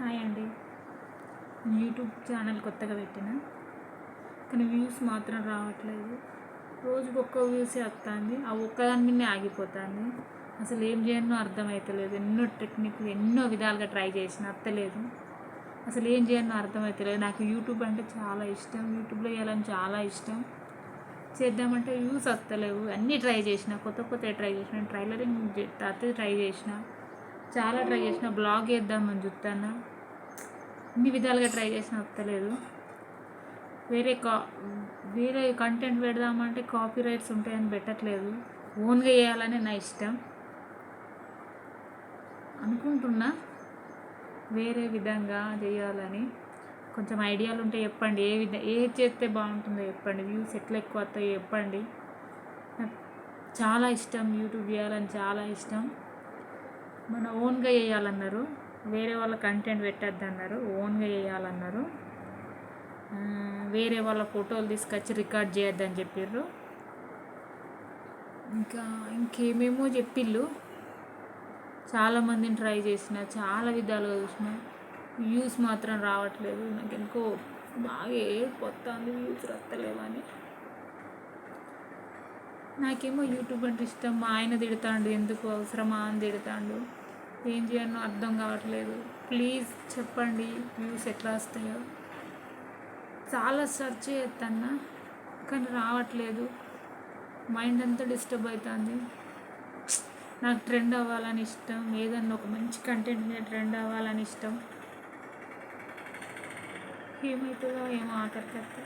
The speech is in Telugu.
హాయ్ అండి. యూట్యూబ్ ఛానల్ కొత్తగా పెట్టిన, కానీ వ్యూస్ మాత్రం రావట్లేదు. రోజుకి ఒక్క వ్యూసే వస్తుంది. ఆ ఒక్కదాని మీదనే ఆగిపోతుంది. అసలు ఏం చేయనో అర్థమవుతలేదు. ఎన్నో టెక్నిక్లు ఎన్నో విధాలుగా ట్రై చేసిన వస్తలేదు. అసలు ఏం చేయనో అర్థమవుతలేదు. నాకు యూట్యూబ్ అంటే చాలా ఇష్టం. యూట్యూబ్లో వేయాలని చాలా ఇష్టం. చేద్దామంటే వ్యూస్ వస్తలేవు. అన్నీ ట్రై చేసిన, కొత్త ట్రై చేసిన. ట్రైలరింగ్ ట్రై చేసిన, చాలా ట్రై చేసిన. బ్లాగ్ వేద్దామని చూస్తాను. ఇన్ని విధాలుగా ట్రై చేసిన వస్తలేదు. వేరే కంటెంట్ పెడదామంటే కాపీ రైట్స్ ఉంటాయని పెట్టట్లేదు. ఓన్గా చేయాలని నా ఇష్టం అనుకుంటున్నా. వేరే విధంగా చేయాలని కొంచెం ఐడియాలు ఉంటే చెప్పండి. ఏది చేస్తే బాగుంటుందో చెప్పండి. వ్యూస్ ఎట్లా ఎక్కువ వస్తాయో చెప్పండి. నాకు చాలా ఇష్టం యూట్యూబ్ చేయాలని, చాలా ఇష్టం. మన ఓన్గా చేయాలన్నారు. వేరే వాళ్ళ కంటెంట్ పెట్టద్దు అన్నారు. ఓన్గా చేయాలన్నారు. వేరే వాళ్ళ ఫోటోలు తీసుకొచ్చి రికార్డ్ చేయొద్దని చెప్పిర్రు. ఇంకేమేమో చెప్పిళ్ళు. చాలామందిని ట్రై చేసిన, చాలా విధాలుగా చూసిన. వ్యూస్ మాత్రం రావట్లేదు. నాకు ఎందుకో బాగా ఏడిపోతుంది వ్యూస్ వస్తలేవని. నాకేమో యూట్యూబ్ అంటే ఇష్టం. మా ఆయన తిడతాడు, ఎందుకు అవసరమా అని తిడతాడు. ఏం చేయాలో అర్థం కావట్లేదు. ప్లీజ్ చెప్పండి వ్యూస్ ఎట్లా వస్తాయో. చాలా సెర్చ్ చేస్తాను కానీ రావట్లేదు. మైండ్ అంతా డిస్టర్బ్ అవుతుంది. నాకు ట్రెండ్ అవ్వాలని ఇష్టం. ఏదన్నా ఒక మంచి కంటెంట్ మీద ట్రెండ్ అవ్వాలని ఇష్టం. ఏమవుతుందో ఏమో ఆఖరికి.